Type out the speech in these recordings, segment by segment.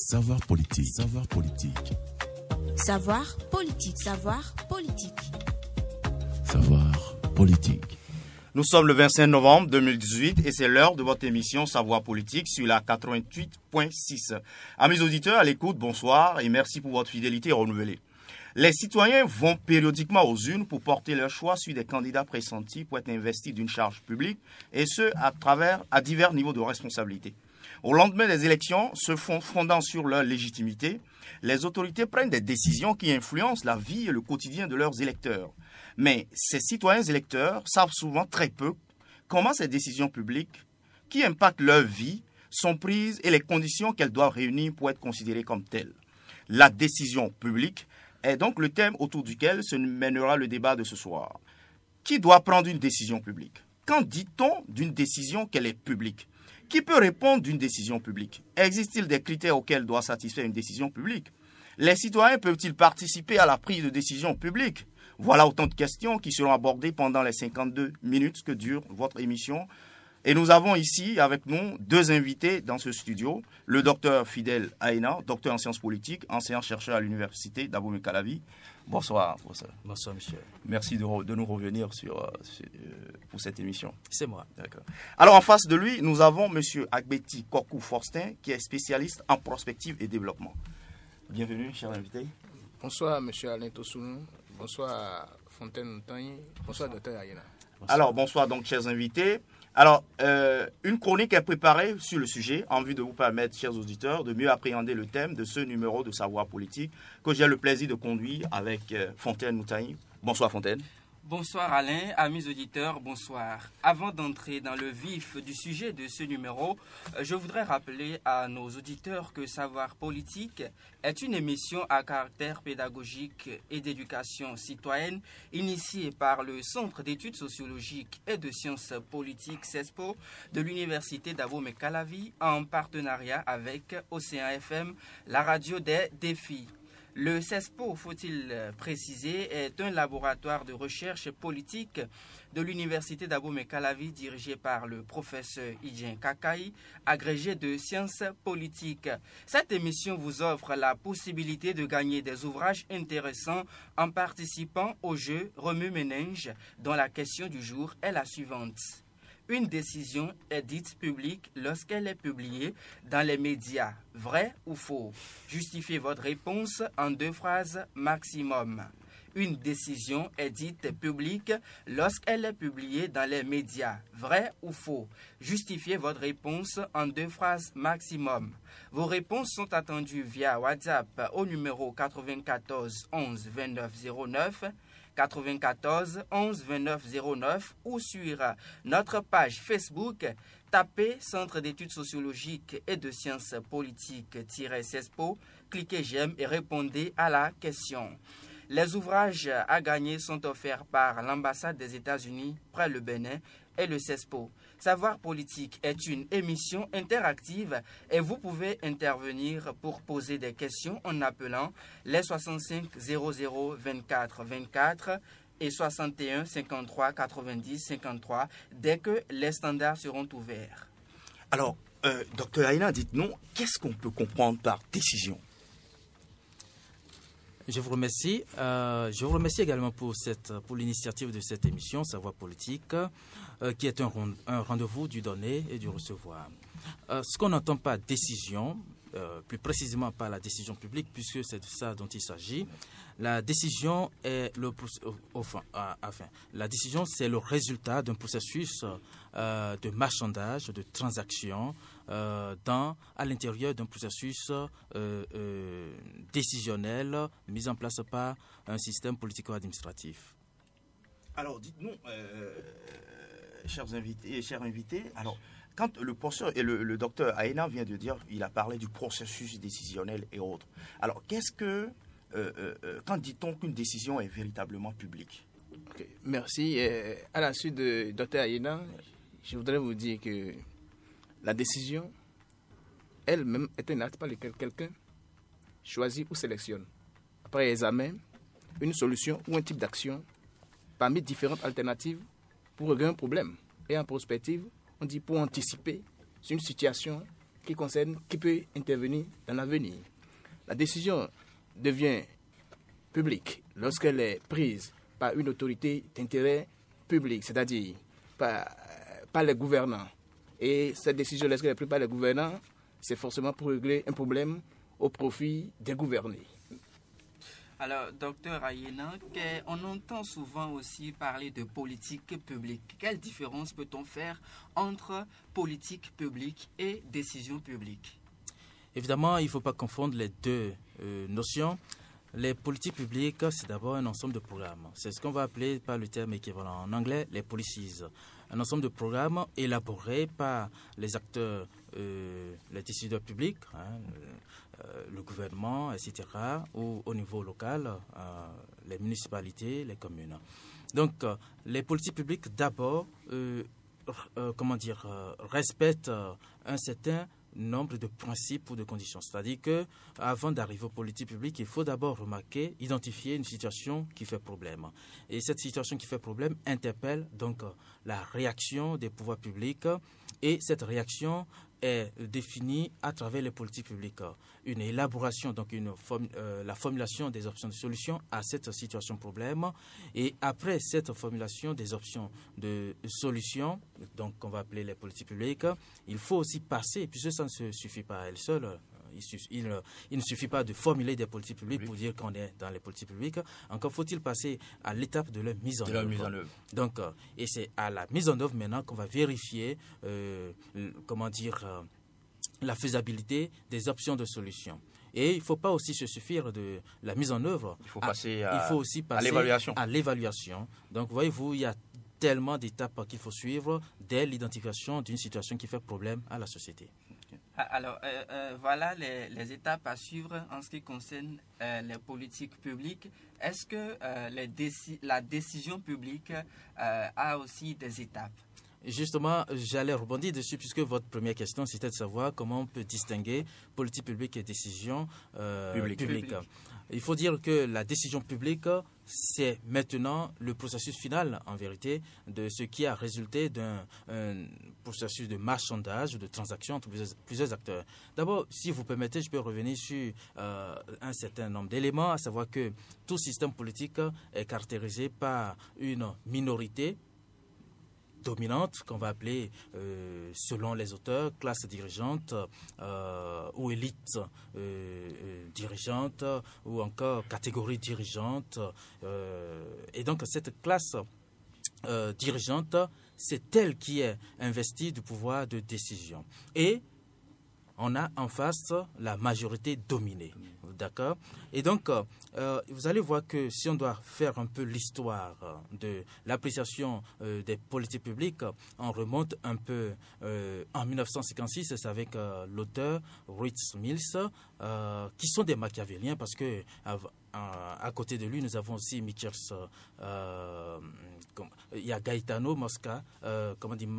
Savoir politique. Savoir politique. Savoir politique. Savoir politique. Savoir politique. Nous sommes le 25 novembre 2018 et c'est l'heure de votre émission Savoir politique sur la 88.6. Amis auditeurs à l'écoute, bonsoir et merci pour votre fidélité renouvelée. Les citoyens vont périodiquement aux urnes pour porter leur choix sur des candidats pressentis pour être investis d'une charge publique et ce à divers niveaux de responsabilité. Au lendemain des élections, se fondant sur leur légitimité, les autorités prennent des décisions qui influencent la vie et le quotidien de leurs électeurs. Mais ces citoyens électeurs savent souvent très peu comment ces décisions publiques, qui impactent leur vie, sont prises et les conditions qu'elles doivent réunir pour être considérées comme telles. La décision publique est donc le thème autour duquel se mènera le débat de ce soir. Qui doit prendre une décision publique? Quand dit-on d'une décision qu'elle est publique? Qui peut répondre d'une décision publique? Existe-t-il des critères auxquels doit satisfaire une décision publique? Les citoyens peuvent-ils participer à la prise de décision publique? Voilà autant de questions qui seront abordées pendant les 52 minutes que dure votre émission. Et nous avons ici avec nous deux invités dans ce studio. Le docteur Fidèle Aina, docteur en sciences politiques, enseignant-chercheur à l'université d'Abomey-Calavi. Bonsoir, professeur. Bonsoir, monsieur. Merci de nous revenir pour cette émission. C'est moi. D'accord. Alors, en face de lui, nous avons monsieur Agbeti Korkou-Forstin, qui est spécialiste en prospective et développement. Bienvenue, cher invité. Bonsoir, monsieur Alain Tossounou. Bonsoir, Fontaine Moutagny. Bonsoir, docteur Aina. Alors, bonsoir donc, chers invités. Alors, une chronique est préparée sur le sujet en vue de vous permettre, chers auditeurs, de mieux appréhender le thème de ce numéro de Savoir politique que j'ai le plaisir de conduire avec Fontaine Moutagny. Bonsoir Fontaine. Bonsoir Alain, amis auditeurs, bonsoir. Avant d'entrer dans le vif du sujet de ce numéro, je voudrais rappeler à nos auditeurs que Savoir politique est une émission à caractère pédagogique et d'éducation citoyenne initiée par le Centre d'études sociologiques et de sciences politiques CESPO de l'Université d'Abomey-Calavi en partenariat avec Océan FM, la radio des défis. Le CESPO, faut-il préciser, est un laboratoire de recherche politique de l'Université d'Abomey-Calavi dirigé par le professeur Idjen Kakai, agrégé de sciences politiques. Cette émission vous offre la possibilité de gagner des ouvrages intéressants en participant au jeu Remue-Ménage, dont la question du jour est la suivante. Une décision est dite publique lorsqu'elle est publiée dans les médias. Vrai ou faux? Justifiez votre réponse en 2 phrases maximum. Une décision est dite publique lorsqu'elle est publiée dans les médias. Vrai ou faux? Justifiez votre réponse en 2 phrases maximum. Vos réponses sont attendues via WhatsApp au numéro 94 11 29 09. 94 11 29 09 ou sur notre page Facebook, tapez Centre d'études sociologiques et de sciences politiques-CESPO, cliquez j'aime et répondez à la question. Les ouvrages à gagner sont offerts par l'ambassade des États-Unis près le Bénin et le CESPO. Savoir politique est une émission interactive et vous pouvez intervenir pour poser des questions en appelant les 65 00 24 24 et 61 53 90 53 dès que les standards seront ouverts. Alors, docteur Aina, dites-nous, qu'est-ce qu'on peut comprendre par décision? Je vous remercie. Je vous remercie également pour l'initiative de cette émission Savoir politique, qui est un rendez-vous du donner et du recevoir. Ce qu'on entend par décision, plus précisément par la décision publique, puisque c'est de ça dont il s'agit, la décision est la décision, c'est le résultat d'un processus de marchandage, de transaction, à l'intérieur d'un processus décisionnel mis en place par un système politico-administratif. Alors, dites-nous, chers invités, alors, quand le professeur et le docteur Aina vient de dire, il a parlé du processus décisionnel et autres. Alors, quand dit-on qu'une décision est véritablement publique? Okay. Merci. À la suite de docteur Aina, je voudrais vous dire que la décision elle-même est un acte par lequel quelqu'un choisit ou sélectionne, après examen, une solution ou un type d'action parmi différentes alternatives pour régler un problème. Et en prospective, on dit pour anticiper sur une situation qui peut intervenir dans l'avenir. La décision devient publique lorsqu'elle est prise par une autorité d'intérêt public, c'est-à-dire par les gouvernants. Et cette décision, lorsqu'elle est prise par les gouvernants, c'est forcément pour régler un problème au profit des gouvernés. Alors, docteur Ayena, on entend souvent aussi parler de politique publique. Quelle différence peut-on faire entre politique publique et décision publique? Évidemment, il ne faut pas confondre les deux notions. Les politiques publiques, c'est d'abord un ensemble de programmes. C'est ce qu'on va appeler par le terme équivalent en anglais, les policies. Un ensemble de programmes élaborés par les acteurs, les décideurs publics, le gouvernement, etc., ou au niveau local, les municipalités, les communes. Donc, les politiques publiques, d'abord, respectent un certain nombre de principes ou de conditions. C'est-à-dire qu'avant d'arriver aux politiques publiques, il faut d'abord remarquer, identifier une situation qui fait problème. Et cette situation qui fait problème interpelle donc la réaction des pouvoirs publics, et cette réaction est définie à travers les politiques publiques. Une élaboration, donc la formulation des options de solution à cette situation problème. Et après cette formulation des options de solution, donc qu'on va appeler les politiques publiques, il faut aussi passer, puisque ça ne se suffit pas à elle seule. Il ne suffit pas de formuler des politiques publiques pour dire qu'on est dans les politiques publiques. Encore faut-il passer à l'étape de leur mise en œuvre. Donc, et c'est à la mise en œuvre maintenant qu'on va vérifier, la faisabilité des options de solution. Et il ne faut pas aussi se suffire de la mise en œuvre. Il faut aussi passer à l'évaluation. Donc, voyez-vous, il y a tellement d'étapes qu'il faut suivre dès l'identification d'une situation qui fait problème à la société. Alors, voilà les étapes à suivre en ce qui concerne les politiques publiques. Est-ce que la décision publique a aussi des étapes? Justement, j'allais rebondir dessus puisque votre première question, c'était de savoir comment on peut distinguer politique publique et décision publique. Il faut dire que la décision publique, c'est maintenant le processus final, en vérité, de ce qui a résulté d'un processus de marchandage ou de transaction entre plusieurs acteurs. D'abord, si vous permettez, je peux revenir sur un certain nombre d'éléments, à savoir que tout système politique est caractérisé par une minorité dominante, qu'on va appeler, selon les auteurs, classe dirigeante ou élite dirigeante ou encore catégorie dirigeante. Et donc, cette classe dirigeante, c'est elle qui est investie du pouvoir de décision. Et on a en face la majorité dominée. D'accord? Et donc, vous allez voir que si on doit faire un peu l'histoire de l'appréciation des politiques publiques, on remonte un peu en 1956, c'est avec l'auteur Wright Mills, qui sont des machiavéliens parce que à côté de lui, nous avons aussi Michels, il y a Gaetano Mosca,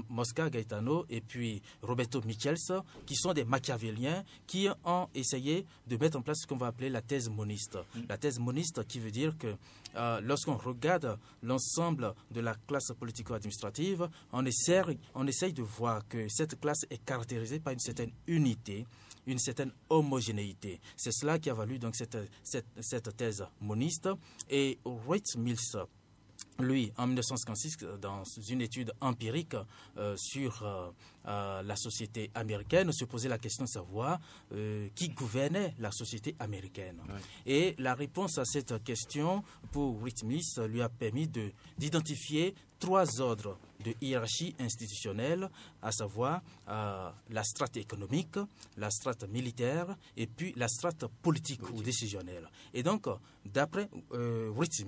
Mosca, Gaetano, et puis Roberto Michels, qui sont des machiavéliens qui ont essayé de mettre en place ce qu'on va appeler la thèse moniste. La thèse moniste qui veut dire que lorsqu'on regarde l'ensemble de la classe politico-administrative, on essaye de voir que cette classe est caractérisée par une certaine unité, une certaine homogénéité. C'est cela qui a valu donc cette thèse moniste. Et Wright Mills, lui, en 1956, dans une étude empirique sur la société américaine, se posait la question de savoir qui gouvernait la société américaine. Ouais. Et la réponse à cette question, pour Wright Mills, lui a permis d'identifier 3 ordres de hiérarchie institutionnelle, à savoir la strate économique, la strate militaire et puis la strate politique ou décisionnelle. Et donc, d'après Wright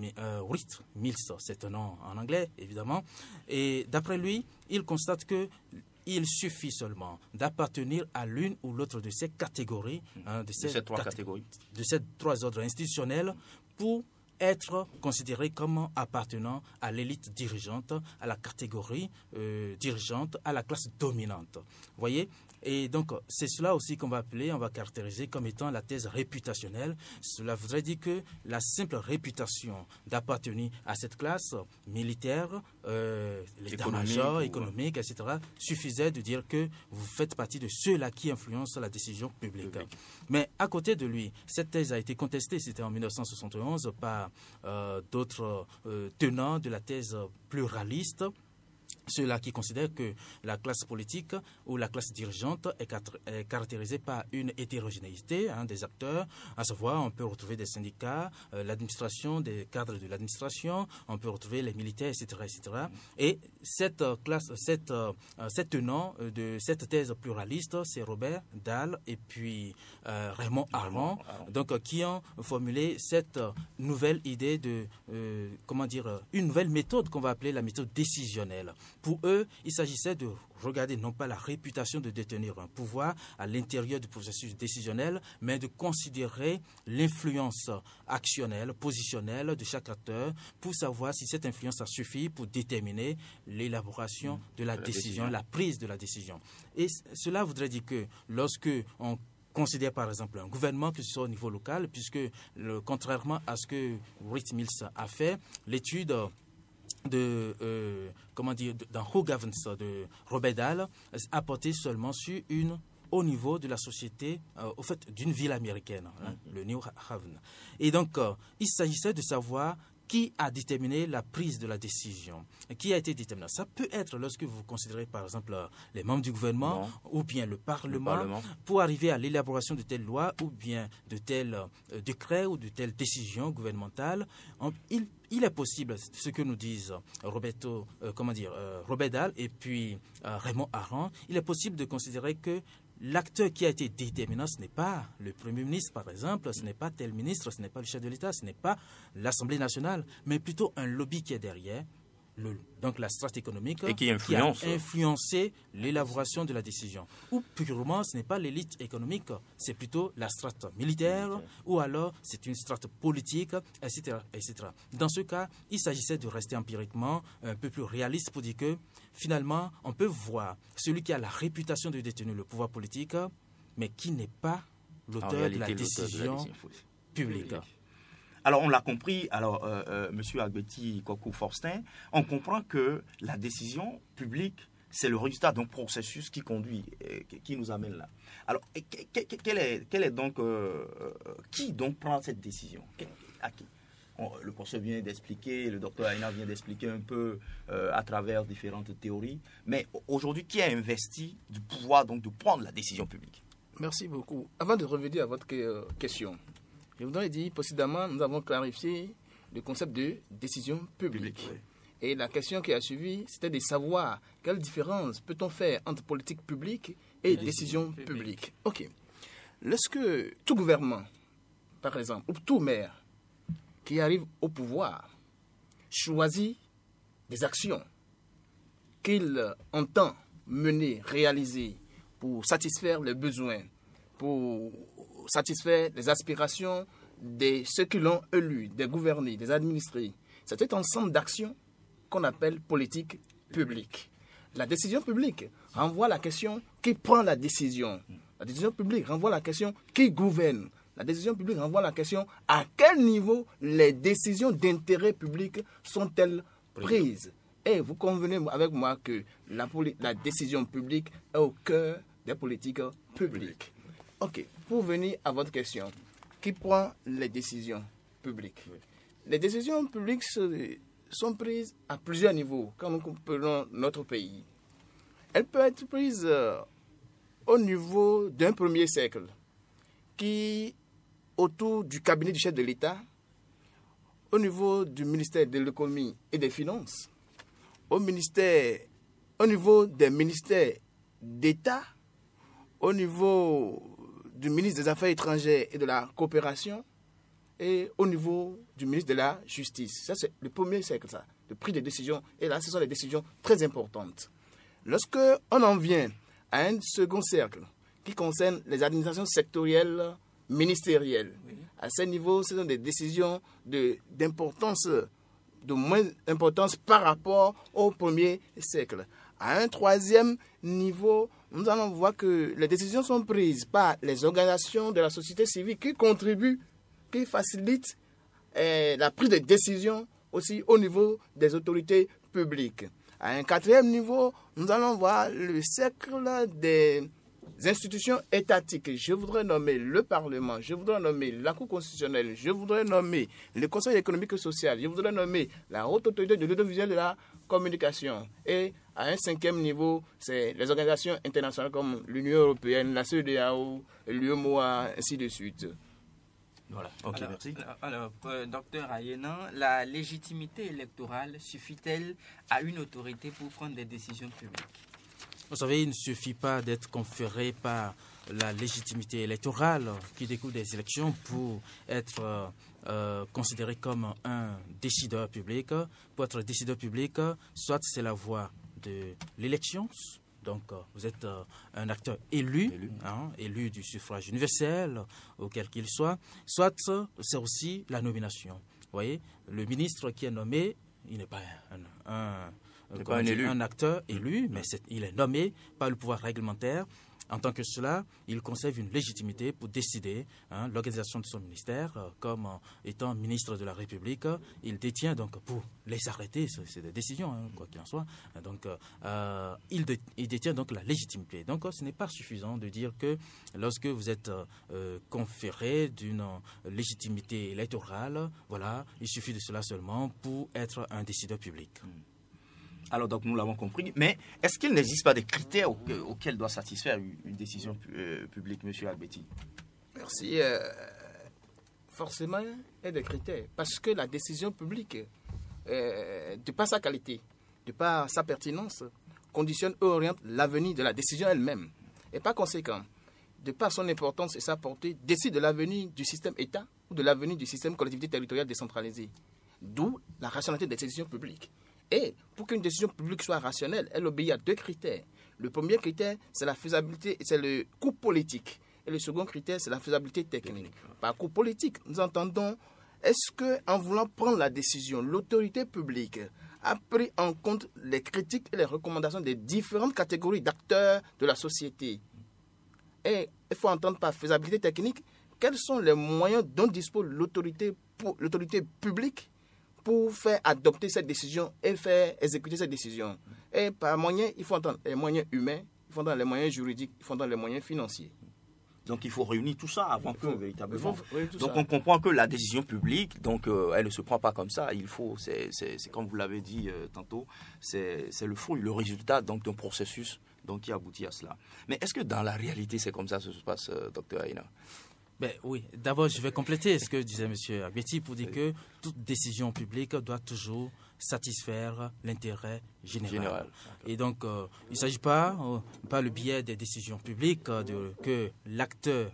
Mills, c'est un nom en anglais, évidemment, et d'après lui, il constate que il suffit seulement d'appartenir à l'une ou l'autre de ces catégories, de ces 3 ordres institutionnels pour être considéré comme appartenant à l'élite dirigeante, à la catégorie dirigeante, à la classe dominante. Vous voyez? Et donc, c'est cela aussi qu'on va appeler, on va caractériser comme étant la thèse réputationnelle. Cela voudrait dire que la simple réputation d'appartenir à cette classe militaire, l'état-major, économique, etc., suffisait de dire que vous faites partie de ceux-là qui influencent la décision publique. Mais à côté de lui, cette thèse a été contestée, c'était en 1971, par d'autres tenants de la thèse pluraliste. Ceux-là qui considèrent que la classe politique ou la classe dirigeante est caractérisée par une hétérogénéité des acteurs, à savoir on peut retrouver des syndicats, l'administration, des cadres de l'administration, on peut retrouver les militaires, etc. etc. Et cette tenant de cette thèse pluraliste, c'est Robert Dahl et puis Raymond Aron, donc qui ont formulé cette nouvelle idée de, une nouvelle méthode qu'on va appeler la méthode décisionnelle. Pour eux, il s'agissait de regarder non pas la réputation de détenir un pouvoir à l'intérieur du processus décisionnel, mais de considérer l'influence actionnelle, positionnelle de chaque acteur pour savoir si cette influence a suffi pour déterminer l'élaboration de la décision, la prise de la décision. Et cela voudrait dire que lorsque on considère par exemple un gouvernement, que ce soit au niveau local, puisque contrairement à ce que Wright Mills a fait, l'étude dans Who Governs de Robert Dahl a porté seulement sur au niveau de la société, au fait, d'une ville américaine, le New Haven. Et donc, il s'agissait de savoir qui a déterminé la prise de la décision, qui a été déterminant. Ça peut être lorsque vous considérez par exemple les membres du gouvernement ou bien le Parlement pour arriver à l'élaboration de telles lois ou bien de tels décrets ou de telles décisions gouvernementales. Il est possible, ce que nous disent Robert Dahl et puis Raymond Aron, il est possible de considérer que l'acteur qui a été déterminant, ce n'est pas le Premier ministre, par exemple, ce n'est pas tel ministre, ce n'est pas le chef de l'État, ce n'est pas l'Assemblée nationale, mais plutôt un lobby qui est derrière, donc la strate économique, et qui a influencé l'élaboration de la décision. Ou purement, ce n'est pas l'élite économique, c'est plutôt la strate militaire, ou alors c'est une strate politique, etc., etc. Dans ce cas, il s'agissait de rester empiriquement un peu plus réaliste pour dire que finalement, on peut voir celui qui a la réputation de détenir le pouvoir politique, mais qui n'est pas l'auteur de la décision publique. Alors, on l'a compris, Monsieur Agbeti Kokou-Forstin, on comprend que la décision publique, c'est le résultat d'un processus qui conduit, qui nous amène là. Alors, qui donc prend cette décision? À qui? Le professeur vient d'expliquer, le docteur Aina vient d'expliquer un peu à travers différentes théories. Mais aujourd'hui, qui a investi du pouvoir donc de prendre la décision publique? Merci beaucoup. Avant de revenir à votre question, je voudrais dire, précédemment, nous avons clarifié le concept de décision publique. Et la question qui a suivi, c'était de savoir quelle différence peut-on faire entre politique publique et décision publique. Ok. Lorsque tout gouvernement, par exemple, ou tout maire qui arrive au pouvoir choisit des actions qu'il entend mener, réaliser pour satisfaire les besoins, pour satisfaire les aspirations de ceux qui l'ont élu, des gouvernés, des administrés. C'est un ensemble d'actions qu'on appelle politique publique. La décision publique renvoie à la question qui prend la décision. La décision publique renvoie à la question qui gouverne. La décision publique renvoie à la question à quel niveau les décisions d'intérêt public sont-elles prises. Et vous convenez avec moi que la décision publique est au cœur des politiques publiques. Ok, pour venir à votre question, qui prend les décisions publiques? Les décisions publiques sont prises à plusieurs niveaux quand nous prenons notre pays. Elles peuvent être prises au niveau d'un premier cercle qui, autour du cabinet du chef de l'État, au niveau du ministère de l'économie et des finances, au niveau des ministères d'État, au niveau du ministre des Affaires étrangères et de la coopération et au niveau du ministre de la Justice. Ça, c'est le premier cercle, ça, le prix des décisions. Et là, ce sont des décisions très importantes. Lorsque on en vient à un second cercle qui concerne les administrations sectorielles ministérielles. À ce niveau, ce sont des décisions d'importance, de moins importance par rapport au premier siècle. À un troisième niveau, nous allons voir que les décisions sont prises par les organisations de la société civile qui contribuent, qui facilitent la prise de décision aussi au niveau des autorités publiques. À un quatrième niveau, nous allons voir le cercle des institutions étatiques. Je voudrais nommer le Parlement, je voudrais nommer la Cour constitutionnelle, je voudrais nommer le Conseil économique et social, je voudrais nommer la Haute Autorité de l'audiovisuel et de la communication. Et à un cinquième niveau, c'est les organisations internationales comme l'Union européenne, la CEDEAO, l'UEMOA, ainsi de suite. Voilà, ok, merci. Alors, docteur Ayénan, la légitimité électorale suffit-elle à une autorité pour prendre des décisions publiques? Vous savez, il ne suffit pas d'être conféré par la légitimité électorale qui découle des élections pour être considéré comme un décideur public. Pour être décideur public, soit c'est la voie de l'élection, donc vous êtes un acteur élu du suffrage universel, auquel qu'il soit c'est aussi la nomination. Vous voyez, le ministre qui est nommé, il n'est pas un acteur élu, mais il est nommé par le pouvoir réglementaire. En tant que cela, il conserve une légitimité pour décider l'organisation de son ministère. Comme étant ministre de la République, il détient donc pour les arrêter, c'est des décisions, quoi qu'il en soit. Donc, il détient donc la légitimité. Donc, ce n'est pas suffisant de dire que lorsque vous êtes conféré d'une légitimité électorale, voilà, il suffit de cela seulement pour être un décideur public. Alors, donc, nous l'avons compris. Mais est-ce qu'il n'existe pas des critères auxquels doit satisfaire une décision publique, M. Albetti? Merci. Forcément, il y a des critères. Parce que la décision publique, de par sa qualité, de par sa pertinence, conditionne et oriente l'avenir de la décision elle-même. Et par conséquent, de par son importance et sa portée, décide de l'avenir du système État ou de l'avenir du système collectivité territoriale décentralisé. D'où la rationalité des décisions publiques. Et pour qu'une décision publique soit rationnelle, elle obéit à deux critères. Le premier critère, c'est la faisabilité, c'est le coût politique. Et le second critère, c'est la faisabilité technique. Par coût politique, nous entendons, est-ce qu'en voulant prendre la décision, l'autorité publique a pris en compte les critiques et les recommandations des différentes catégories d'acteurs de la société? Et il faut entendre par faisabilité technique, quels sont les moyens dont dispose l'autorité publique pour faire adopter cette décision et faire exécuter cette décision. Et par moyens, il faut entendre les moyens humains, il faut entendre les moyens juridiques, il faut entendre les moyens financiers. Donc il faut réunir tout ça avant que véritablement. Donc on comprend que la décision publique, donc elle ne se prend pas comme ça. Il faut, c'est comme vous l'avez dit tantôt, c'est le fruit, le résultat donc d'un processus donc qui aboutit à cela. Mais est-ce que dans la réalité c'est comme ça que ça se passe, docteur Ayénan? Ben oui, d'abord je vais compléter ce que disait M. Albetti pour dire que toute décision publique doit toujours satisfaire l'intérêt général. Et donc il ne s'agit pas, par le biais des décisions publiques, que l'acteur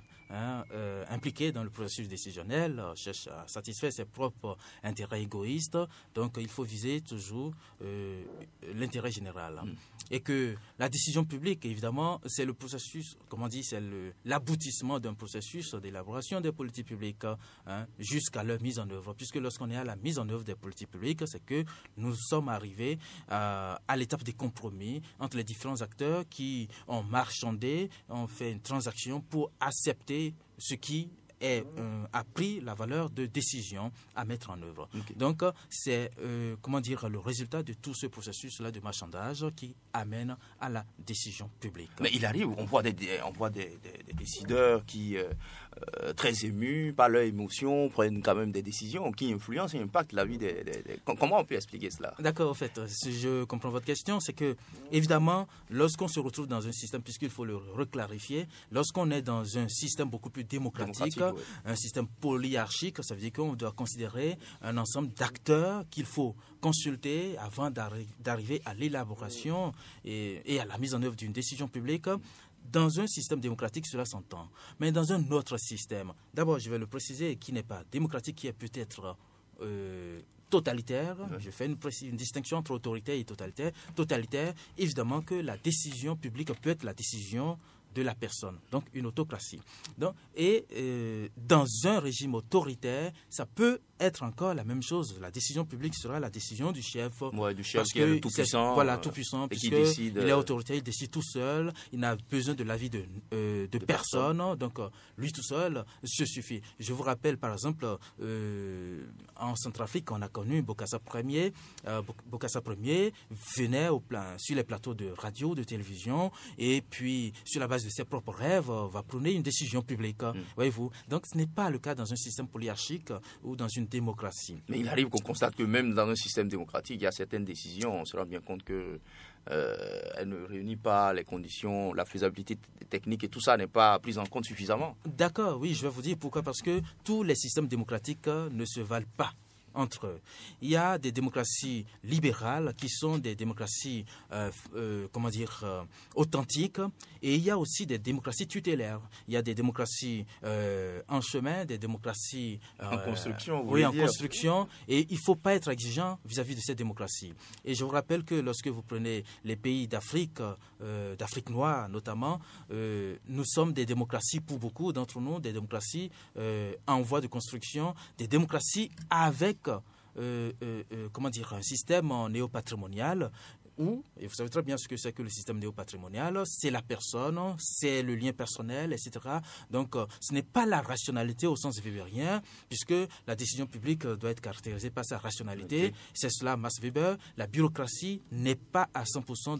impliqué dans le processus décisionnel cherche à satisfaire ses propres intérêts égoïstes. Donc il faut viser toujours l'intérêt général. Et que la décision publique, évidemment, c'est le processus, comment on dit, c'est l'aboutissement d'un processus d'élaboration des politiques publiques jusqu'à leur mise en œuvre. Puisque lorsqu'on est à la mise en œuvre des politiques publiques, c'est que nous sommes arrivés à l'étape des compromis entre les différents acteurs qui ont marchandé, ont fait une transaction pour accepter ce qui a pris la valeur de décision à mettre en œuvre. Okay. Donc, c'est le résultat de tout ce processus-là de marchandage qui amène à la décision publique. Mais il arrive, on voit des décideurs qui, très émus par leur émotion, prennent quand même des décisions qui influencent et impactent la vie Comment on peut expliquer cela? D'accord, en fait, si je comprends votre question, c'est que, évidemment, lorsqu'on se retrouve dans un système, puisqu'il faut le reclarifier, lorsqu'on est dans un système beaucoup plus démocratique, un système polyarchique, ça veut dire qu'on doit considérer un ensemble d'acteurs qu'il faut consulter avant d'arriver à l'élaboration et à la mise en œuvre d'une décision publique. Dans un système démocratique, cela s'entend. Mais dans un autre système, d'abord, je vais le préciser, qui n'est pas démocratique, qui est peut-être totalitaire. Je fais une distinction entre autoritaire et totalitaire. Totalitaire, évidemment que la décision publique peut être la décision de la personne, donc une autocratie. Donc, dans un régime autoritaire, ça peut être encore la même chose. La décision publique sera la décision du chef. Ouais, du chef parce qui est le que tout-puissant. Voilà, tout-puissant, et qui puisqu'il décide. est autoritaire, il décide tout seul, il n'a besoin de l'avis de personne. Donc, lui tout seul se suffit. Je vous rappelle, par exemple, en Centrafrique, on a connu Bokassa Ier. Bokassa Ier venait sur les plateaux de radio, de télévision, et puis, sur la base de ses propres rêves, va prôner une décision publique. Voyez-vous. Donc, ce n'est pas le cas dans un système polyarchique ou dans une démocratie. Mais il arrive qu'on constate que même dans un système démocratique, il y a certaines décisions, on se rend bien compte que elle ne réunit pas les conditions, la faisabilité technique et tout ça n'est pas pris en compte suffisamment. D'accord, oui, je vais vous dire pourquoi. Parce que tous les systèmes démocratiques ne se valent pas entre eux. Il y a des démocraties libérales qui sont des démocraties, authentiques, et il y a aussi des démocraties tutélaires. Il y a des démocraties en chemin, des démocraties en construction. Oui, en construction, et il ne faut pas être exigeant vis-à-vis de ces démocraties. Et je vous rappelle que lorsque vous prenez les pays d'Afrique, d'Afrique noire notamment, nous sommes des démocraties pour beaucoup d'entre nous, des démocraties en voie de construction, des démocraties avec un système néopatrimonial où, et vous savez très bien ce que c'est que le système néopatrimonial, c'est la personne, c'est le lien personnel, etc. Donc, ce n'est pas la rationalité au sens weberien, puisque la décision publique doit être caractérisée par sa rationalité. Okay. C'est cela, Max Weber. La bureaucratie n'est pas à 100%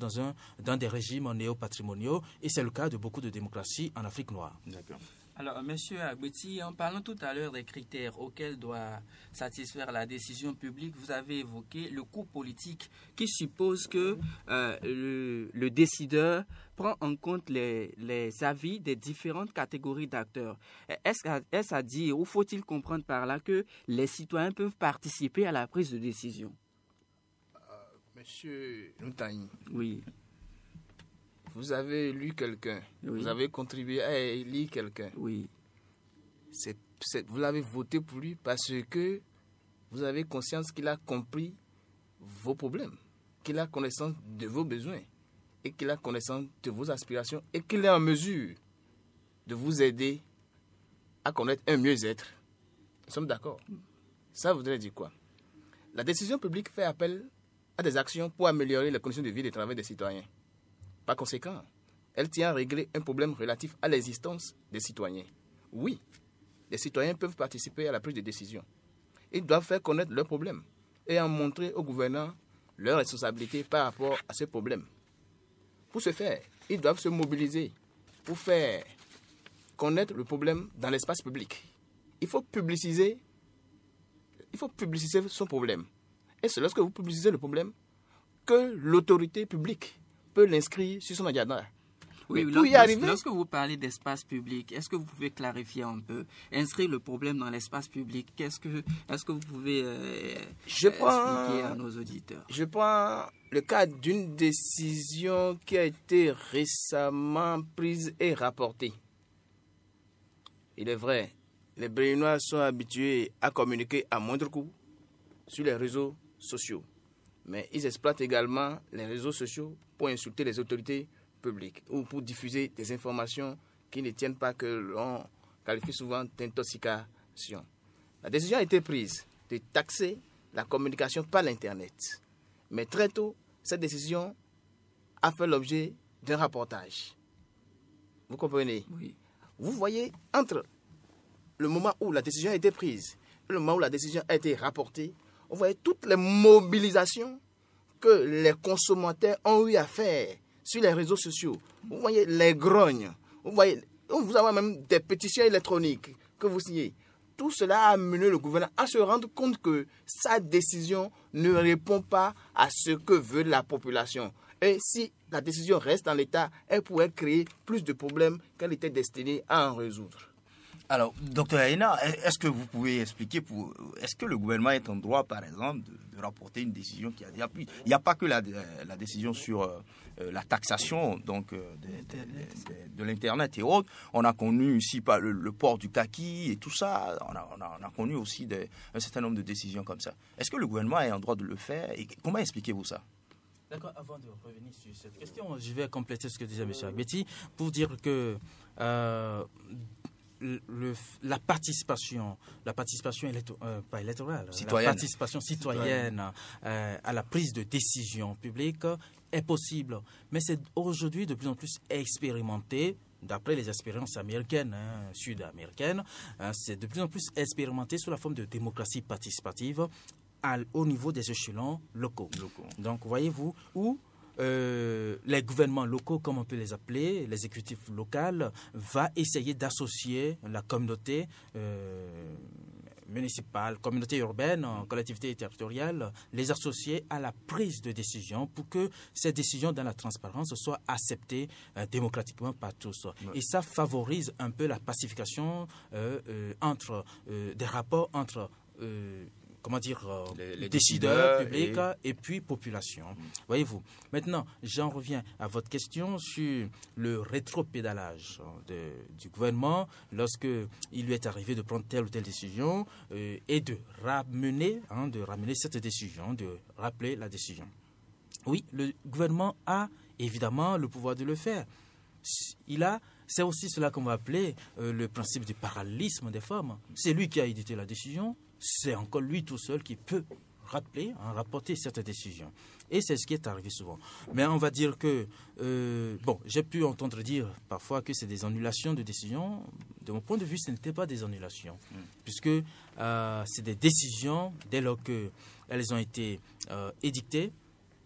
dans des régimes néopatrimoniaux, et c'est le cas de beaucoup de démocraties en Afrique noire. D'accord. Alors, Monsieur Agbeti, en parlant tout à l'heure des critères auxquels doit satisfaire la décision publique, vous avez évoqué le coût politique qui suppose que le décideur prend en compte les avis des différentes catégories d'acteurs. Est-ce à dire, ou faut-il comprendre par là que les citoyens peuvent participer à la prise de décision? Monsieur Noutaï. Oui. Vous avez lu quelqu'un, oui. Vous avez contribué à élire quelqu'un. Oui. Vous l'avez voté pour lui parce que vous avez conscience qu'il a compris vos problèmes, qu'il a connaissance de vos besoins et qu'il a connaissance de vos aspirations et qu'il est en mesure de vous aider à connaître un mieux-être. Nous sommes d'accord. Ça voudrait dire quoi? La décision publique fait appel à des actions pour améliorer les conditions de vie et de travail des citoyens. Par conséquent, elle tient à régler un problème relatif à l'existence des citoyens. Oui, les citoyens peuvent participer à la prise de décision. Ils doivent faire connaître leurs problèmes et en montrer aux gouvernants leurs responsabilités par rapport à ces problèmes. Pour ce faire, ils doivent se mobiliser pour faire connaître le problème dans l'espace public. Il faut publiciser son problème. Et c'est lorsque vous publicisez le problème que l'autorité publique peut l'inscrire sur son agenda. Oui, lorsque vous parlez d'espace public, est-ce que vous pouvez clarifier un peu, inscrire le problème dans l'espace public? Est-ce que vous pouvez expliquer à nos auditeurs? Je prends le cas d'une décision qui a été récemment prise et rapportée. Il est vrai, les Béninois sont habitués à communiquer à moindre coût sur les réseaux sociaux. Mais ils exploitent également les réseaux sociaux pour insulter les autorités publiques ou pour diffuser des informations qui ne tiennent pas, que l'on qualifie souvent d'intoxication. La décision a été prise de taxer la communication par l'Internet. Mais très tôt, cette décision a fait l'objet d'un rapportage. Vous comprenez? Oui. Vous voyez, entre le moment où la décision a été prise et le moment où la décision a été rapportée, on voyait toutes les mobilisations que les consommateurs ont eu à faire sur les réseaux sociaux. Vous voyez les grognes. Vous avez même des pétitions électroniques que vous signez. Tout cela a amené le gouvernement à se rendre compte que sa décision ne répond pas à ce que veut la population. Et si la décision reste en l'état, elle pourrait créer plus de problèmes qu'elle était destinée à en résoudre. Alors, Dr Aina, est-ce que vous pouvez expliquer, est-ce que le gouvernement est en droit, par exemple, de rapporter une décision qui a déjà pris? Il n'y a pas que la décision sur la taxation donc, de l'Internet et autres. On a connu ici le port du kaki et tout ça. On a connu aussi un certain nombre de décisions comme ça. Est-ce que le gouvernement est en droit de le faire et comment expliquez-vous ça? D'accord, avant de revenir sur cette question, je vais compléter ce que disait M. Agbetti pour dire que la participation pas électorale, citoyenne. La participation citoyenne à la prise de décision publique est possible, mais c'est aujourd'hui de plus en plus expérimenté. D'après les expériences américaines, sud-américaines, c'est de plus en plus expérimenté sous la forme de démocratie participative au niveau des échelons locaux. Donc, voyez-vous, où les gouvernements locaux, comme on peut les appeler, l'exécutif local, va essayer d'associer la communauté municipale, communauté urbaine, collectivité territoriale, les associer à la prise de décision pour que ces décisions dans la transparence soient acceptées démocratiquement par tous. Oui. Et ça favorise un peu la pacification des rapports entre les décideurs publics et puis population. Voyez-vous. Maintenant, j'en reviens à votre question sur le rétropédalage du gouvernement lorsque il lui est arrivé de prendre telle ou telle décision et de ramener cette décision, de rappeler la décision. Oui, le gouvernement a évidemment le pouvoir de le faire. C'est aussi cela qu'on va appeler le principe du parallélisme des formes. C'est lui qui a édité la décision. C'est encore lui tout seul qui peut rapporter cette décision. Et c'est ce qui est arrivé souvent. Mais on va dire que, j'ai pu entendre dire parfois que c'est des annulations de décisions. De mon point de vue, ce n'était pas des annulations, puisque c'est des décisions, dès lors qu'elles ont été édictées,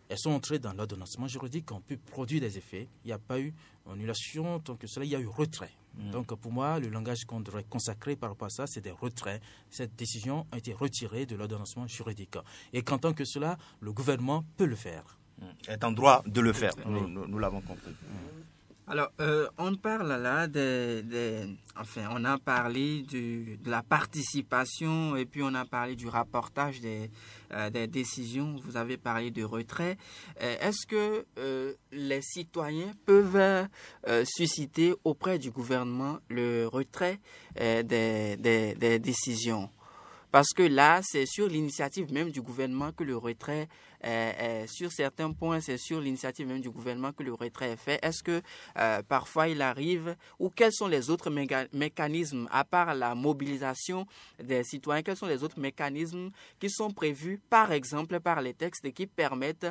elles sont entrées dans l'ordonnancement juridique, ont pu produire des effets. Il n'y a pas eu annulation, tant que cela, il y a eu retrait. Donc, pour moi, le langage qu'on devrait consacrer par rapport à ça, c'est des retraits. Cette décision a été retirée de l'ordonnancement juridique. Et qu'en tant que cela, le gouvernement peut le faire. Est en droit de le faire. Nous l'avons compris. Alors, on parle là on a parlé de la participation et puis on a parlé du rapportage des décisions. Vous avez parlé de retrait. Est-ce que les citoyens peuvent susciter auprès du gouvernement le retrait des décisions? Parce que là, c'est sur l'initiative même du gouvernement que le retrait sur certains points, c'est sur l'initiative même du gouvernement que le retrait est fait. Est-ce que parfois il arrive, ou quels sont les autres mécanismes, à part la mobilisation des citoyens, quels sont les autres mécanismes qui sont prévus, par exemple, par les textes qui permettent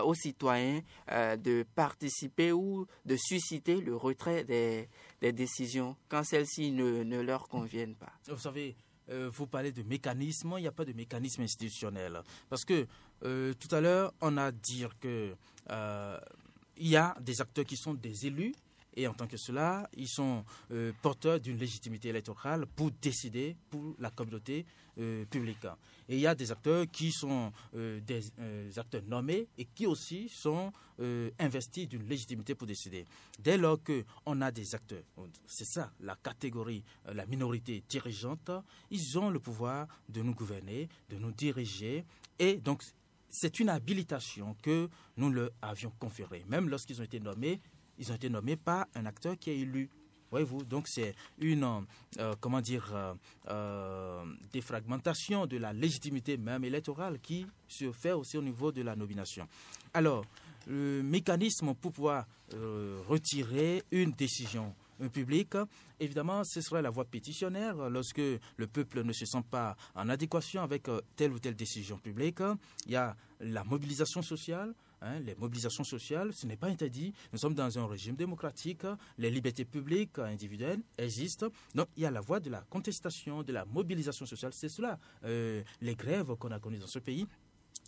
aux citoyens de participer ou de susciter le retrait des décisions quand celles-ci ne leur conviennent pas? Vous savez, vous parlez de mécanisme, il n'y a pas de mécanisme institutionnel. Parce que tout à l'heure, on a dit que il y a des acteurs qui sont des élus et en tant que cela, ils sont porteurs d'une légitimité électorale pour décider pour la communauté publique. Et il y a des acteurs qui sont des acteurs nommés et qui aussi sont investis d'une légitimité pour décider. Dès lors qu'on a des acteurs, c'est ça, la catégorie, la minorité dirigeante, ils ont le pouvoir de nous gouverner, de nous diriger. Et donc, c'est une habilitation que nous leur avions conférée. Même lorsqu'ils ont été nommés, ils ont été nommés par un acteur qui est élu. Voyez-vous, donc c'est une, défragmentation de la légitimité même électorale qui se fait aussi au niveau de la nomination. Alors, le mécanisme pour pouvoir retirer une décision publique, évidemment, ce sera la voie pétitionnaire. Lorsque le peuple ne se sent pas en adéquation avec telle ou telle décision publique, il y a la mobilisation sociale. Les mobilisations sociales, ce n'est pas interdit. Nous sommes dans un régime démocratique. Les libertés publiques individuelles existent. Donc, il y a la voie de la contestation, de la mobilisation sociale. C'est cela, les grèves qu'on a connues dans ce pays.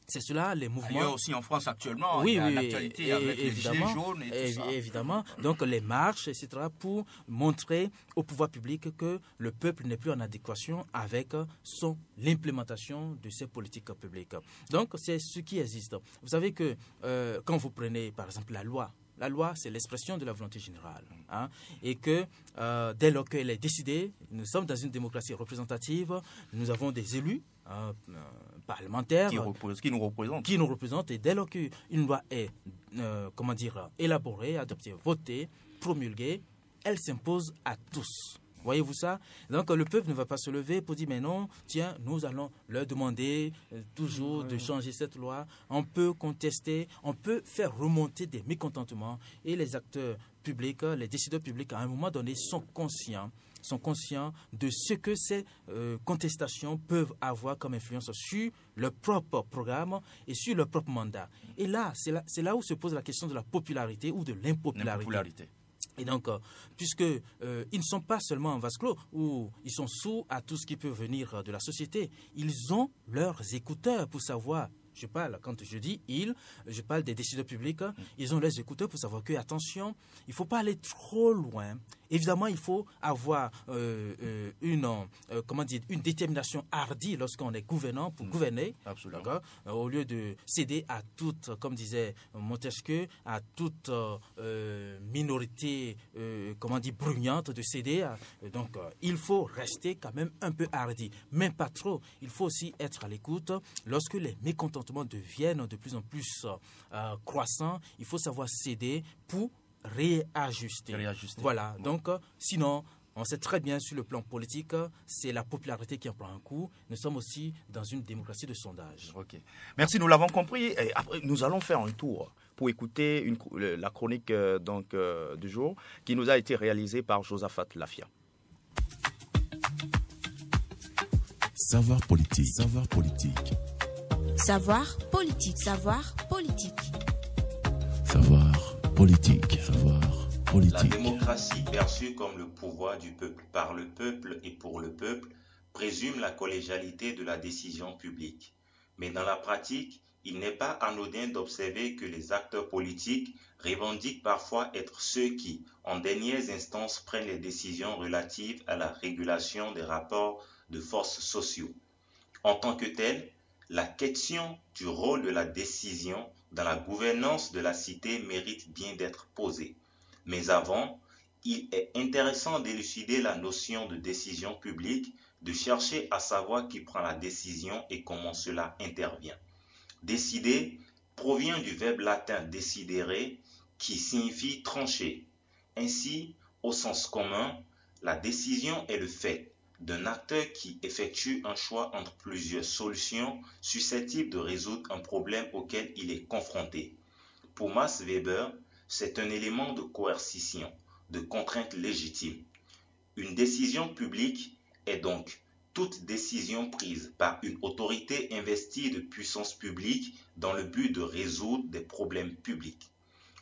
C'est cela, les mouvements. Ailleurs aussi en France actuellement, oui, il y a oui, l'actualité avec les gilets jaunes et tout ça. Évidemment, donc les marches, etc., pour montrer au pouvoir public que le peuple n'est plus en adéquation avec l'implémentation de ces politiques publiques. Donc, c'est ce qui existe. Vous savez que quand vous prenez, par exemple, la loi, c'est l'expression de la volonté générale. Et que dès lors qu'elle est décidée, nous sommes dans une démocratie représentative, nous avons des élus parlementaires qui nous représentent. Et dès lors qu'une loi est élaborée, adoptée, votée, promulguée, elle s'impose à tous. Voyez-vous ça? Donc le peuple ne va pas se lever pour dire mais non, tiens, nous allons leur demander toujours de changer cette loi. On peut contester, on peut faire remonter des mécontentements et les acteurs publics, les décideurs publics à un moment donné sont conscients de ce que ces contestations peuvent avoir comme influence sur leur propre programme et sur leur propre mandat. Et là, c'est là où se pose la question de la popularité ou de l'impopularité. Et donc, puisque ils ne sont pas seulement en vase clos, où ils sont sourds à tout ce qui peut venir de la société, ils ont leurs écouteurs pour savoir. Quand je dis ils, je parle des décideurs publics, ils ont leurs écouteurs pour savoir que, attention, il ne faut pas aller trop loin. Évidemment, il faut avoir une détermination hardie lorsqu'on est gouvernant pour gouverner. Absolument. Au lieu de céder à toute, comme disait Montesquieu, à toute minorité bruyante, de céder. Donc, il faut rester quand même un peu hardi, mais pas trop. Il faut aussi être à l'écoute lorsque les mécontentements deviennent de plus en plus croissants. Il faut savoir céder pour réajuster. Voilà. Donc, sinon, on sait très bien sur le plan politique, c'est la popularité qui en prend un coup. Nous sommes aussi dans une démocratie de sondage. Ok. Merci, nous l'avons compris. Et après, nous allons faire un tour pour écouter la chronique du jour qui nous a été réalisée par Josaphat Lafia. Savoir politique. Savoir politique. Savoir politique. Savoir politique. Savoir politique. Savoir politique. La démocratie, perçue comme le pouvoir du peuple par le peuple et pour le peuple, présume la collégialité de la décision publique. Mais dans la pratique, il n'est pas anodin d'observer que les acteurs politiques revendiquent parfois être ceux qui, en dernières instances, prennent les décisions relatives à la régulation des rapports de force sociaux. En tant que tel, la question du rôle de la décision dans la gouvernance de la cité mérite bien d'être posée. Mais avant, il est intéressant d'élucider la notion de décision publique, de chercher à savoir qui prend la décision et comment cela intervient. Décider provient du verbe latin decidere, qui signifie trancher. Ainsi, au sens commun, la décision est le fait d'un acteur qui effectue un choix entre plusieurs solutions susceptibles de résoudre un problème auquel il est confronté. Pour Max Weber, c'est un élément de coercition, de contrainte légitime. Une décision publique est donc toute décision prise par une autorité investie de puissance publique dans le but de résoudre des problèmes publics.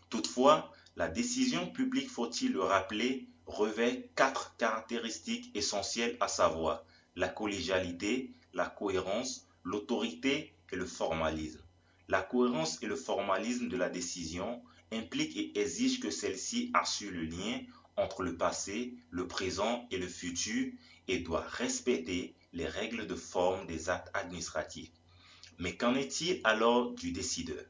Toutefois, la décision publique, faut-il le rappeler, revêt 4 caractéristiques essentielles, à savoir la collégialité, la cohérence, l'autorité et le formalisme. La cohérence et le formalisme de la décision impliquent et exigent que celle-ci assure le lien entre le passé, le présent et le futur et doit respecter les règles de forme des actes administratifs. Mais qu'en est-il alors du décideur?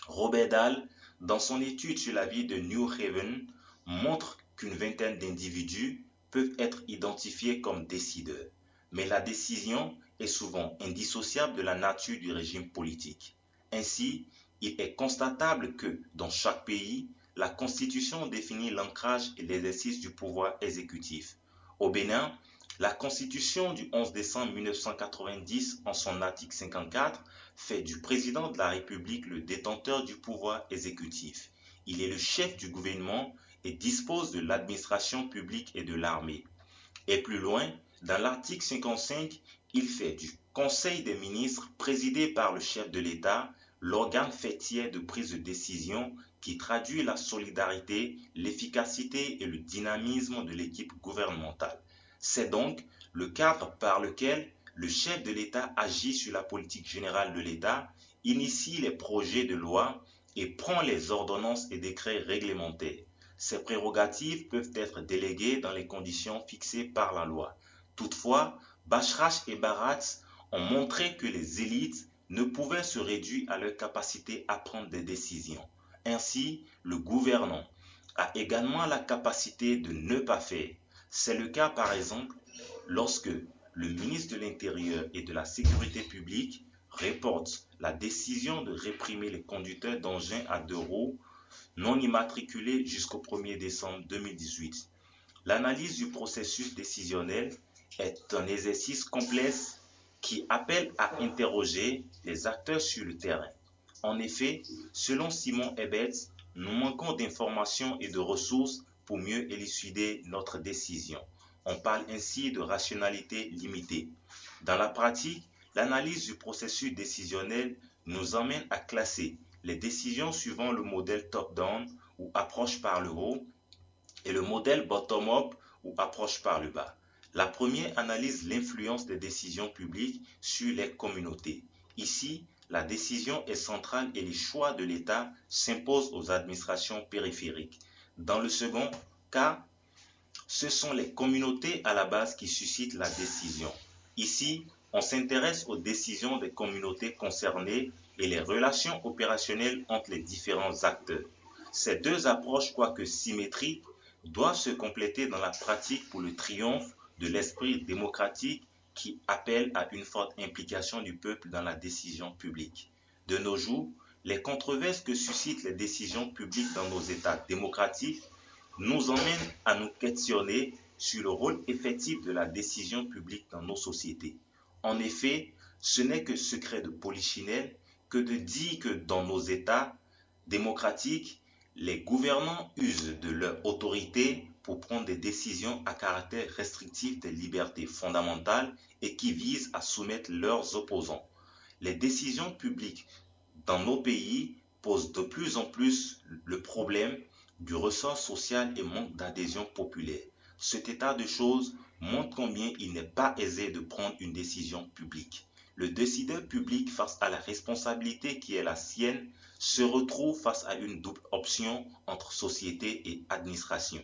Robert Dahl, dans son étude sur la ville de New Haven, montre qu'une vingtaine d'individus peuvent être identifiés comme décideurs. Mais la décision est souvent indissociable de la nature du régime politique. Ainsi, il est constatable que, dans chaque pays, la Constitution définit l'ancrage et l'exercice du pouvoir exécutif. Au Bénin, la Constitution du 11 décembre 1990, en son article 54, fait du président de la République le détenteur du pouvoir exécutif. Il est le chef du gouvernement et dispose de l'administration publique et de l'armée. Et plus loin, dans l'article 55, il fait du Conseil des ministres, présidé par le chef de l'État, l'organe faîtier de prise de décision qui traduit la solidarité, l'efficacité et le dynamisme de l'équipe gouvernementale. C'est donc le cadre par lequel le chef de l'État agit sur la politique générale de l'État, initie les projets de loi et prend les ordonnances et décrets réglementaires. Ces prérogatives peuvent être déléguées dans les conditions fixées par la loi. Toutefois, Bashrach et Baratz ont montré que les élites ne pouvaient se réduire à leur capacité à prendre des décisions. Ainsi, le gouvernant a également la capacité de ne pas faire. C'est le cas par exemple lorsque le ministre de l'Intérieur et de la Sécurité publique reporte la décision de réprimer les conducteurs d'engins à 2 roues non immatriculés jusqu'au 1er décembre 2018. L'analyse du processus décisionnel est un exercice complexe qui appelle à interroger les acteurs sur le terrain. En effet, selon Simon Ebets, nous manquons d'informations et de ressources pour mieux élucider notre décision. On parle ainsi de rationalité limitée. Dans la pratique, l'analyse du processus décisionnel nous emmène à classer les décisions suivant le modèle top-down ou approche par le haut et le modèle bottom-up ou approche par le bas. La première analyse l'influence des décisions publiques sur les communautés. Ici, la décision est centrale et les choix de l'État s'imposent aux administrations périphériques. Dans le second cas, ce sont les communautés à la base qui suscitent la décision. Ici, on s'intéresse aux décisions des communautés concernées et les relations opérationnelles entre les différents acteurs. Ces deux approches, quoique symétriques, doivent se compléter dans la pratique pour le triomphe de l'esprit démocratique qui appelle à une forte implication du peuple dans la décision publique. De nos jours, les controverses que suscitent les décisions publiques dans nos États démocratiques nous emmènent à nous questionner sur le rôle effectif de la décision publique dans nos sociétés. En effet, ce n'est que secret de polichinelle que de dire que dans nos États démocratiques, les gouvernants usent de leur autorité pour prendre des décisions à caractère restrictif des libertés fondamentales et qui visent à soumettre leurs opposants. Les décisions publiques dans nos pays posent de plus en plus le problème du ressort social et manque d'adhésion populaire. Cet état de choses montre combien il n'est pas aisé de prendre une décision publique. Le décideur public, face à la responsabilité qui est la sienne, se retrouve face à une double option entre société et administration.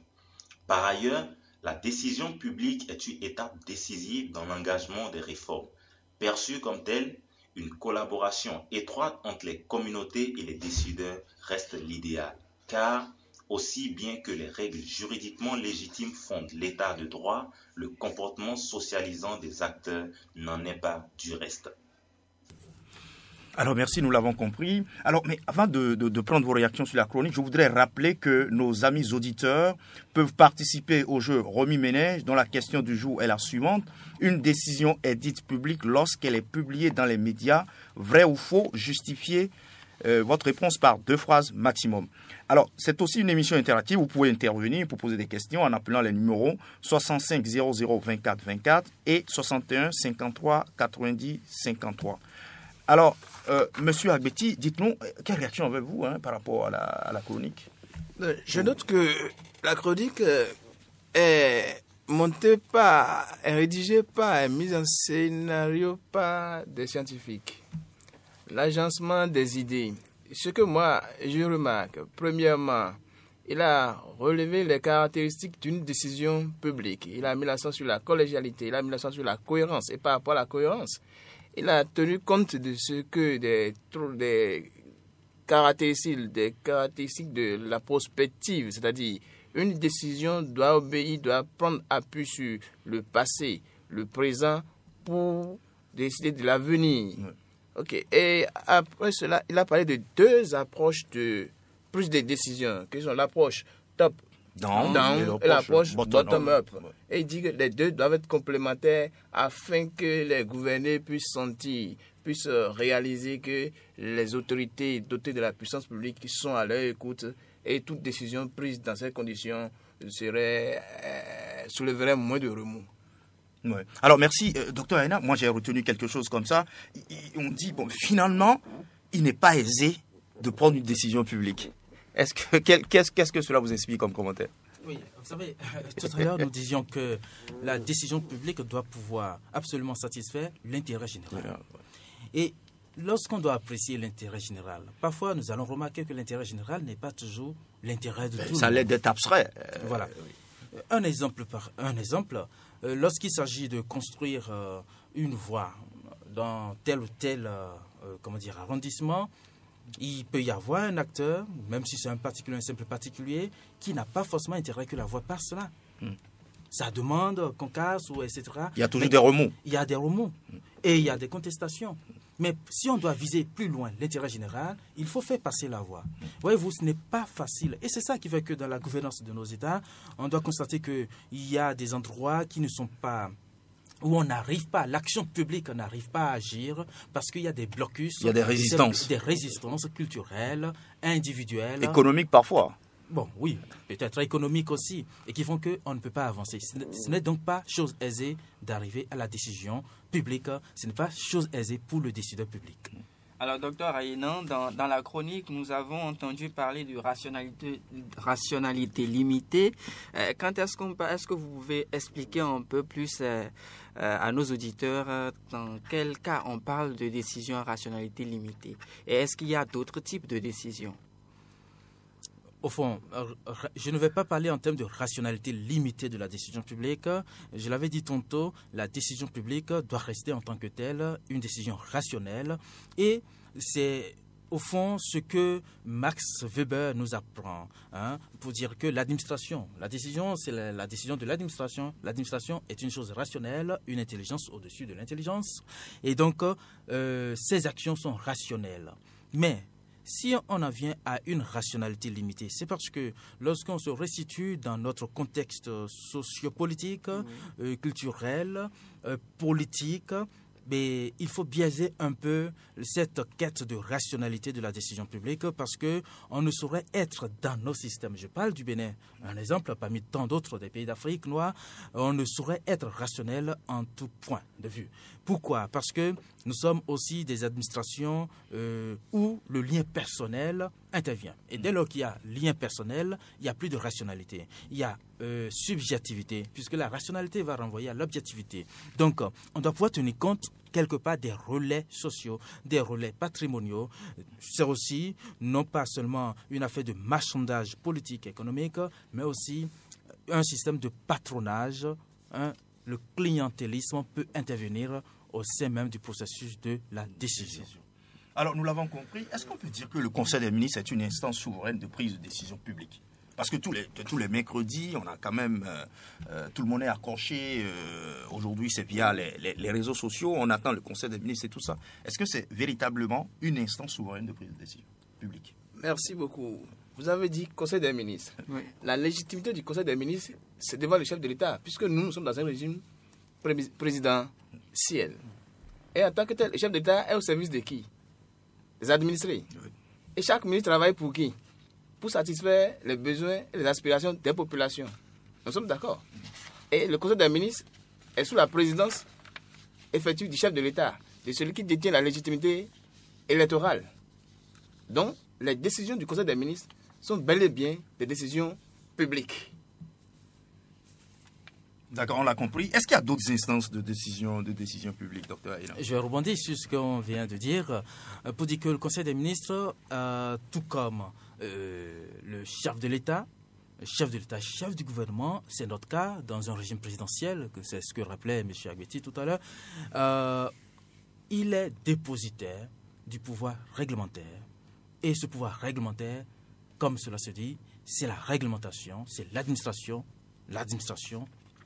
Par ailleurs, la décision publique est une étape décisive dans l'engagement des réformes. Perçue comme telle, une collaboration étroite entre les communautés et les décideurs reste l'idéal, car aussi bien que les règles juridiquement légitimes fondent l'état de droit, le comportement socialisant des acteurs n'en est pas du reste. Alors merci, nous l'avons compris. Alors, mais avant de prendre vos réactions sur la chronique, je voudrais rappeler que nos amis auditeurs peuvent participer au jeu Romy-Ménage, dont la question du jour est la suivante. Une décision est dite publique lorsqu'elle est publiée dans les médias. Vrai ou faux? Justifiez votre réponse par 2 phrases maximum. Alors, c'est aussi une émission interactive. Vous pouvez intervenir pour poser des questions en appelant les numéros 65 00 24 24 et 61 53 90 53. Alors, Monsieur Agbeti, dites-nous, quelle réaction avez-vous par rapport à la chronique? Je note que la chronique est montée par, est rédigée par, est mise en scénario par des scientifiques. L'agencement des idées. Ce que moi, je remarque, premièrement, il a relevé les caractéristiques d'une décision publique. Il a mis l'accent sur la collégialité, il a mis l'accent sur la cohérence. Et par rapport à la cohérence, il a tenu compte de ce que des caractéristiques de la prospective, c'est-à-dire une décision doit obéir, doit prendre appui sur le passé, le présent pour décider de l'avenir. Oui. Ok. Et après cela, il a parlé de 2 approches de prise de décision, qui sont l'approche top-down et l'approche bottom-up. Et il dit que les 2 doivent être complémentaires afin que les gouvernés puissent réaliser que les autorités dotées de la puissance publique sont à leur écoute et toute décision prise dans ces conditions soulèverait moins de remous. Ouais. Alors merci, docteur Aina. Moi j'ai retenu quelque chose comme ça. On dit, bon, finalement, il n'est pas aisé de prendre une décision publique. Qu'est-ce que cela vous inspire comme commentaire? Oui, vous savez, tout à l'heure nous disions que la décision publique doit pouvoir absolument satisfaire l'intérêt général. Et lorsqu'on doit apprécier l'intérêt général, parfois nous allons remarquer que l'intérêt général n'est pas toujours l'intérêt de tout le monde. Ça l'aide d'être abstrait. Voilà. Un exemple, lorsqu'il s'agit de construire une voie dans tel ou tel arrondissement, il peut y avoir un acteur, même si c'est un simple particulier, qui n'a pas forcément intérêt que la voie passe là. Ça demande qu'on casse, etc. Il y a toujours des remous. Il y a des remous et il y a des contestations. Mais si on doit viser plus loin l'intérêt général, il faut faire passer la voix. Voyez-vous, ce n'est pas facile. Et c'est ça qui fait que dans la gouvernance de nos États, on doit constater qu'il y a des endroits qui ne sont pas... où on n'arrive pas, l'action publique n'arrive pas à agir parce qu'il y a des blocus. Il y a des résistances. Des résistances culturelles, individuelles. Économiques parfois. Bon, oui, peut-être économiques aussi, et qui font qu'on ne peut pas avancer. Ce n'est donc pas chose aisée d'arriver à la décision publique. Ce n'est pas chose aisée pour le décideur public. Alors, docteur Aïnan, dans la chronique, nous avons entendu parler de rationalité limitée. Est-ce que vous pouvez expliquer un peu plus à nos auditeurs dans quel cas on parle de décision à rationalité limitée? Et est-ce qu'il y a d'autres types de décisions? Au fond, je ne vais pas parler en termes de rationalité limitée de la décision publique. Je l'avais dit tantôt, la décision publique doit rester en tant que telle une décision rationnelle. Et c'est au fond ce que Max Weber nous apprend, pour dire que la décision, c'est la décision de l'administration. L'administration est une chose rationnelle, une intelligence au-dessus de l'intelligence. Et donc, ces actions sont rationnelles. Mais si on en vient à une rationalité limitée, c'est parce que lorsqu'on se resitue dans notre contexte sociopolitique, culturel, politique, mais il faut biaiser un peu cette quête de rationalité de la décision publique parce qu'on ne saurait être dans nos systèmes. Je parle du Bénin, un exemple parmi tant d'autres des pays d'Afrique noire, on ne saurait être rationnel en tout point de vue. Pourquoi? Parce que nous sommes aussi des administrations où le lien personnel intervient. Et dès lors qu'il y a lien personnel, il n'y a plus de rationalité. Il y a subjectivité, puisque la rationalité va renvoyer à l'objectivité. Donc, on doit pouvoir tenir compte quelque part des relais sociaux, des relais patrimoniaux. C'est aussi non pas seulement une affaire de marchandage politique et économique, mais aussi un système de patronage. Le clientélisme peut intervenir au sein même du processus de la décision. Alors, nous l'avons compris, est-ce qu'on peut dire que le Conseil des ministres est une instance souveraine de prise de décision publique? Parce que tous les mercredis, on a quand même... tout le monde est accroché. Aujourd'hui, c'est via les réseaux sociaux. On attend le Conseil des ministres et tout ça. Est-ce que c'est véritablement une instance souveraine de prise de décision publique? Merci beaucoup. Vous avez dit Conseil des ministres. Oui. La légitimité du Conseil des ministres, c'est devant le chef de l'État, puisque nous sommes dans un régime présidentiel. Et en tant que tel, le chef d'État est au service de qui? Des administrés. Oui. Et chaque ministre travaille pour qui? Pour satisfaire les besoins et les aspirations des populations. Nous sommes d'accord. Et le Conseil des ministres est sous la présidence effective du chef de l'État, de celui qui détient la légitimité électorale. Donc, les décisions du Conseil des ministres sont bel et bien des décisions publiques. D'accord, on l'a compris. Est-ce qu'il y a d'autres instances de décision publique, docteur Aïnan? Je vais rebondir sur ce qu'on vient de dire pour dire que le Conseil des ministres, tout comme le chef de l'État, chef du gouvernement, c'est notre cas dans un régime présidentiel, c'est ce que rappelait M. Agbetti tout à l'heure, il est dépositaire du pouvoir réglementaire. Et ce pouvoir réglementaire, comme cela se dit, c'est la réglementation, c'est l'administration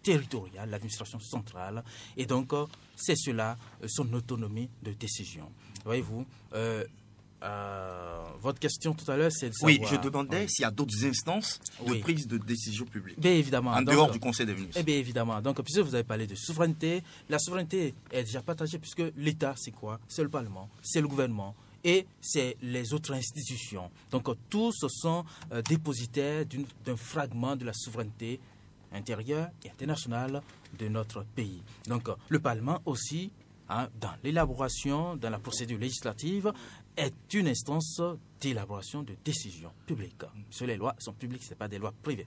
territoriale, l'administration centrale. Et donc, c'est cela, son autonomie de décision. Voyez-vous, votre question tout à l'heure, c'est de savoir... Oui, je demandais s'il y a d'autres instances de prise de décision publique. Bien évidemment. En dehors du Conseil des ministres. Eh bien évidemment. Donc, puisque vous avez parlé de souveraineté, la souveraineté est déjà partagée puisque l'État, c'est quoi? C'est le Parlement, c'est le gouvernement. Et c'est les autres institutions. Donc, tous sont dépositaires d'un fragment de la souveraineté intérieure et internationale de notre pays. Donc, le Parlement aussi, dans l'élaboration, dans la procédure législative, est une instance d'élaboration de décisions publiques. Les lois sont publiques, ce n'est pas des lois privées.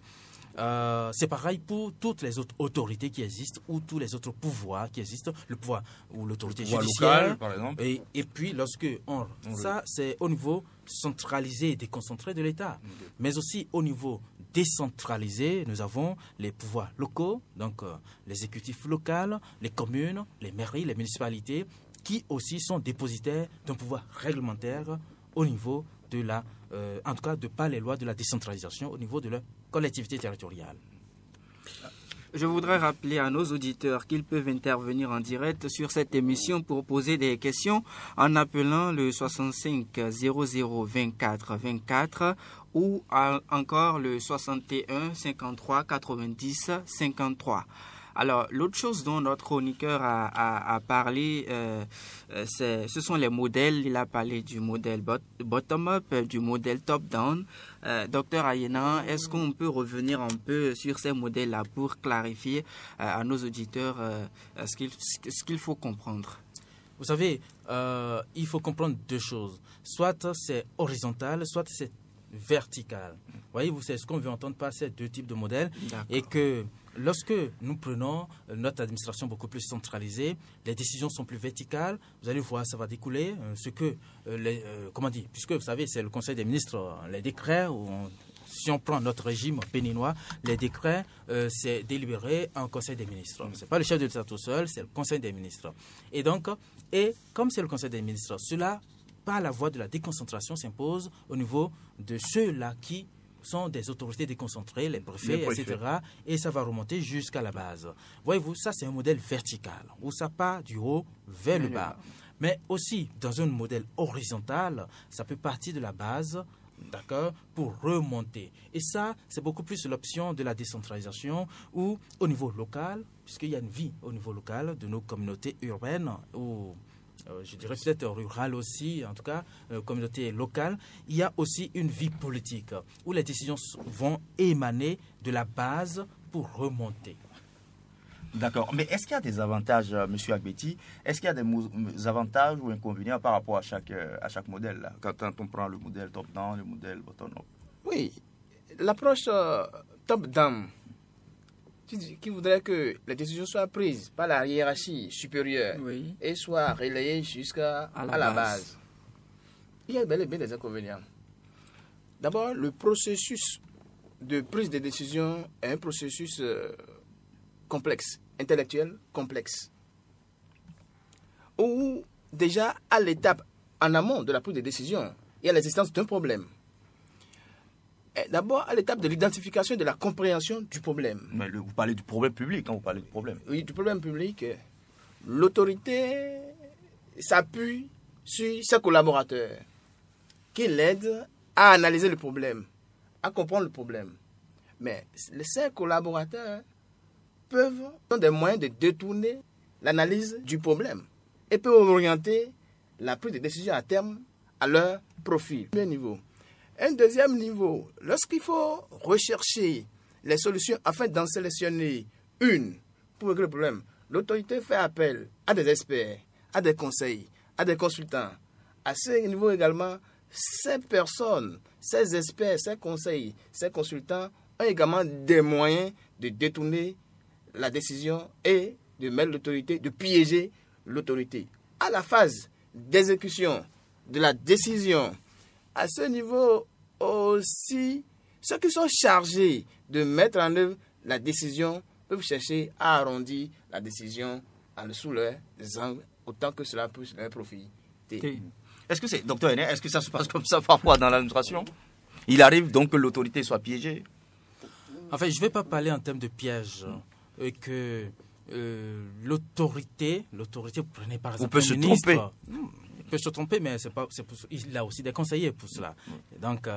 C'est pareil pour toutes les autres autorités qui existent ou tous les autres pouvoirs qui existent, le pouvoir ou l'autorité judiciaire. Local, par exemple. Et puis, ça, c'est au niveau centralisé et déconcentré de l'État. Mais aussi au niveau décentralisé, nous avons les pouvoirs locaux, donc l'exécutif local, les communes, les mairies, les municipalités, qui aussi sont dépositaires d'un pouvoir réglementaire au niveau de la, en tout cas de par les lois de la décentralisation, au niveau de leur collectivité territoriale. Je voudrais rappeler à nos auditeurs qu'ils peuvent intervenir en direct sur cette émission pour poser des questions en appelant le 65 00 24 24 ou encore le 61 53 90 53. Alors, l'autre chose dont notre chroniqueur a parlé, ce sont les modèles. Il a parlé du modèle bottom-up, du modèle top-down. Docteur Ayena, est-ce qu'on peut revenir un peu sur ces modèles-là pour clarifier à nos auditeurs ce qu'il faut comprendre? Vous savez, il faut comprendre deux choses. Soit c'est horizontal, soit c'est vertical. Voyez, c'est ce qu'on veut entendre par ces deux types de modèles. Et que lorsque nous prenons notre administration beaucoup plus centralisée, les décisions sont plus verticales. Vous allez voir, ça va découler ce que, puisque vous savez, c'est le Conseil des ministres, les décrets, si on prend notre régime béninois, les décrets, c'est délibéré en Conseil des ministres. Ce n'est pas le chef de l'État tout seul, c'est le Conseil des ministres. Et donc, comme c'est le Conseil des ministres, cela, par la voie de la déconcentration, s'impose au niveau de ceux-là qui sont des autorités déconcentrées, les préfets, etc. Et ça va remonter jusqu'à la base. Voyez-vous, ça c'est un modèle vertical, où ça part du haut vers le bas. Mais aussi, dans un modèle horizontal, ça peut partir de la base, d'accord, pour remonter. Et ça, c'est beaucoup plus l'option de la décentralisation, où au niveau local, puisqu'il y a une vie au niveau local de nos communautés urbaines, ou je dirais peut-être rural aussi, en tout cas, communauté locale, il y a aussi une vie politique où les décisions vont émaner de la base pour remonter. D'accord. Mais est-ce qu'il y a des avantages, M. Agbeti? Est-ce qu'il y a des avantages ou inconvénients par rapport à chaque modèle là, quand on prend le modèle top-down, le modèle bottom-up? Oui, l'approche top-down, qui voudrait que les décisions soient prises par la hiérarchie supérieure et soient relayées jusqu'à la base. Il y a bel et bien des inconvénients. D'abord, le processus de prise de décision est un processus complexe, intellectuel complexe, où déjà à l'étape en amont de la prise de décision, il y a l'existence d'un problème. D'abord, à l'étape de l'identification et de la compréhension du problème. Mais vous parlez du problème public, quand vous parlez du problème. Oui, du problème public. L'autorité s'appuie sur ses collaborateurs qui l'aident à analyser le problème, à comprendre le problème. Mais ces collaborateurs ont des moyens de détourner l'analyse du problème et peuvent orienter la prise de décision à terme à leur profit. Premier niveau. Un deuxième niveau, lorsqu'il faut rechercher les solutions afin d'en sélectionner une pour régler le problème, l'autorité fait appel à des experts, à des conseils, à des consultants. À ce niveau également, ces personnes, ces experts, ces conseils, ces consultants ont également des moyens de détourner la décision et de mettre l'autorité, de piéger l'autorité. À la phase d'exécution de la décision, à ce niveau aussi, ceux qui sont chargés de mettre en œuvre la décision peuvent chercher à arrondir la décision en dessous leurs angles autant que cela peut leur profiter. Est-ce que c'est, docteur Henné, est-ce que ça se passe comme ça parfois dans l'administration? Il arrive donc que l'autorité soit piégée? En fait, je ne vais pas parler en termes de piège. Que l'autorité, vous prenez par exemple peut se tromper. Il peut se tromper, mais il a aussi des conseillers pour cela. Donc,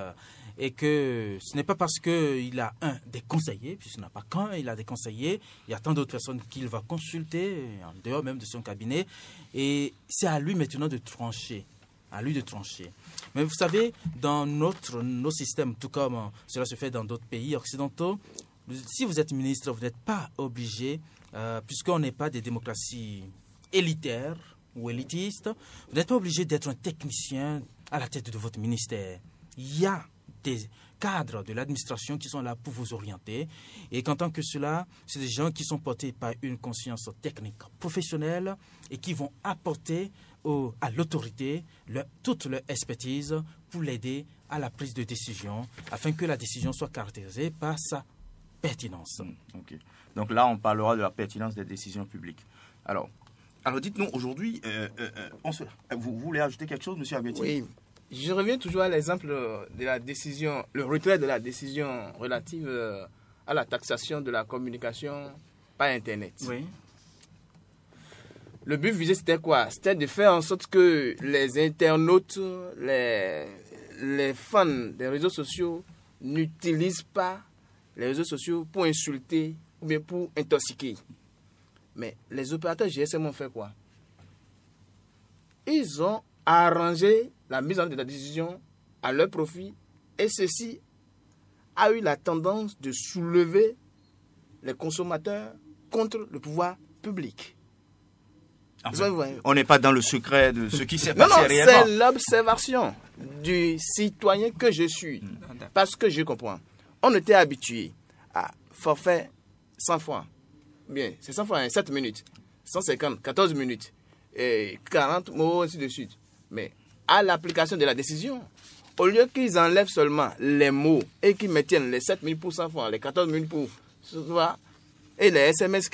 et que ce n'est pas parce qu'il a des conseillers, puisqu'il n'a pas qu'un, il a des conseillers, il y a tant d'autres personnes qu'il va consulter, en dehors même de son cabinet, et c'est à lui maintenant de trancher. Mais vous savez, dans nos systèmes, tout comme cela se fait dans d'autres pays occidentaux, si vous êtes ministre, vous n'êtes pas obligé, puisqu'on n'est pas des démocraties élitaires ou élitistes, vous n'êtes pas obligé d'être un technicien à la tête de votre ministère. Il y a des cadres de l'administration qui sont là pour vous orienter. Et qu'en tant que cela, c'est des gens qui sont portés par une conscience technique professionnelle et qui vont apporter à l'autorité toute leur expertise pour l'aider à la prise de décision, afin que la décision soit caractérisée par sa pertinence. Okay. Donc là, on parlera de la pertinence des décisions publiques. Alors dites-nous, aujourd'hui, vous voulez ajouter quelque chose, M. Agbeti? Oui, je reviens toujours à l'exemple de la décision, le retrait de la décision relative à la taxation de la communication par Internet. Oui. Le but visé, c'était quoi? C'était de faire en sorte que les internautes, les fans des réseaux sociaux n'utilisent pas les réseaux sociaux pour insulter ou bien pour intoxiquer. Mais les opérateurs GSM ont fait quoi? Ils ont arrangé la mise en œuvre de la décision à leur profit et ceci a eu la tendance de soulever les consommateurs contre le pouvoir public. Enfin, on n'est pas dans le secret de ce qui s'est passé non, réellement. C'est l'observation du citoyen que je suis. Parce que je comprends. On était habitué à forfait 100 francs. Bien, c'est 100 francs, 7 minutes. 150, 14 minutes. Et 40 mots, ainsi de suite. Mais à l'application de la décision, au lieu qu'ils enlèvent seulement les mots et qu'ils maintiennent les 7 minutes pour 100 francs, les 14 minutes pour... et les SMS...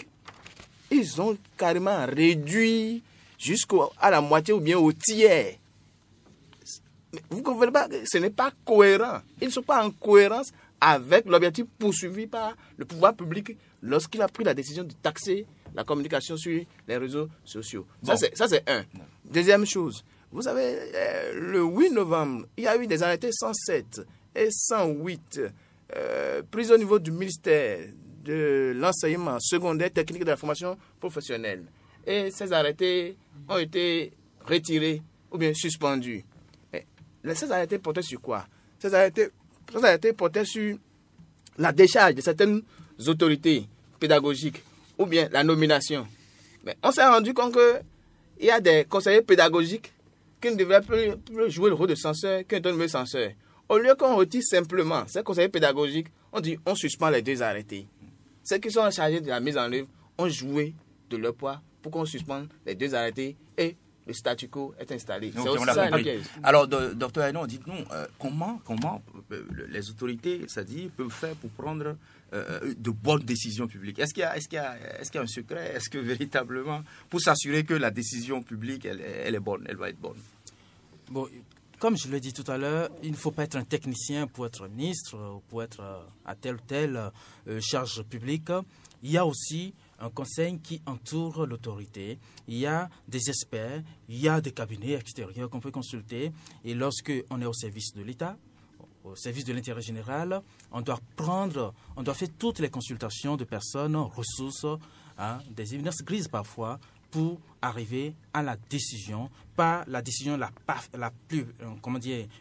Ils ont carrément réduit jusqu'à la moitié ou bien au tiers. Vous comprenez pas? Ce n'est pas cohérent. Ils ne sont pas en cohérence avec l'objectif poursuivi par le pouvoir public lorsqu'il a pris la décision de taxer la communication sur les réseaux sociaux. Bon. Ça, c'est un. Deuxième chose, vous savez, le 8 novembre, il y a eu des arrêtés 107 et 108 pris au niveau du ministère de l'enseignement secondaire, technique et de la formation professionnelle. Et ces arrêtés ont été retirés ou bien suspendus. Ces arrêtés portaient sur quoi? Ces arrêtés portaient sur la décharge de certaines autorités pédagogiques ou bien la nomination. Mais on s'est rendu compte qu'il y a des conseillers pédagogiques qui ne devraient plus jouer le rôle de censeur qu'un nommé censeur. Au lieu qu'on retire simplement ces conseillers pédagogiques, on dit on suspend les deux arrêtés. Ceux qui sont chargés de la mise en œuvre ont joué de leur poids pour qu'on suspende les deux arrêtés et le statu quo est installé. Donc, c'est aussi ça une pièce. Alors, docteur Aynon, dites-nous, comment les autorités, c'est-à-dire, peuvent faire pour prendre de bonnes décisions publiques? Est-ce qu'il y a un secret? Est-ce que véritablement, pour s'assurer que la décision publique, elle est bonne, elle va être bonne? Bon, comme je l'ai dit tout à l'heure, il ne faut pas être un technicien pour être ministre ou pour être à telle ou telle charge publique. Il y a aussi un conseil qui entoure l'autorité. Il y a des experts, il y a des cabinets extérieurs qu'on peut consulter. Et lorsque on est au service de l'État, au service de l'intérêt général, on doit faire toutes les consultations de personnes, ressources, des évidences grises parfois, pour arriver à la décision, pas la décision la plus,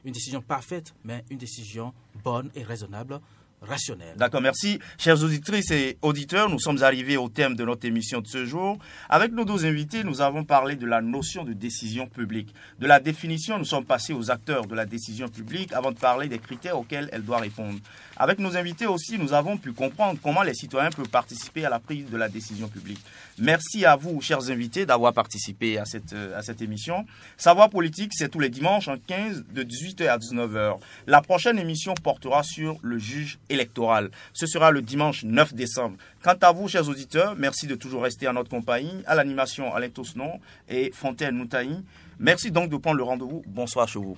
une décision parfaite, mais une décision bonne et raisonnable, rationnelle. D'accord, merci. Chers auditrices et auditeurs, nous sommes arrivés au thème de notre émission de ce jour. Avec nos deux invités, nous avons parlé de la notion de décision publique. De la définition, nous sommes passés aux acteurs de la décision publique avant de parler des critères auxquels elle doit répondre. Avec nos invités aussi, nous avons pu comprendre comment les citoyens peuvent participer à la prise de la décision publique. Merci à vous, chers invités, d'avoir participé à cette émission. Savoir politique, c'est tous les dimanches en 15 de 18h à 19h. La prochaine émission portera sur le juge électoral. Ce sera le dimanche 9 décembre. Quant à vous, chers auditeurs, merci de toujours rester en notre compagnie. À l'animation, Alain Tosnon et Fontaine Moutaï. Merci donc de prendre le rendez-vous. Bonsoir chez vous.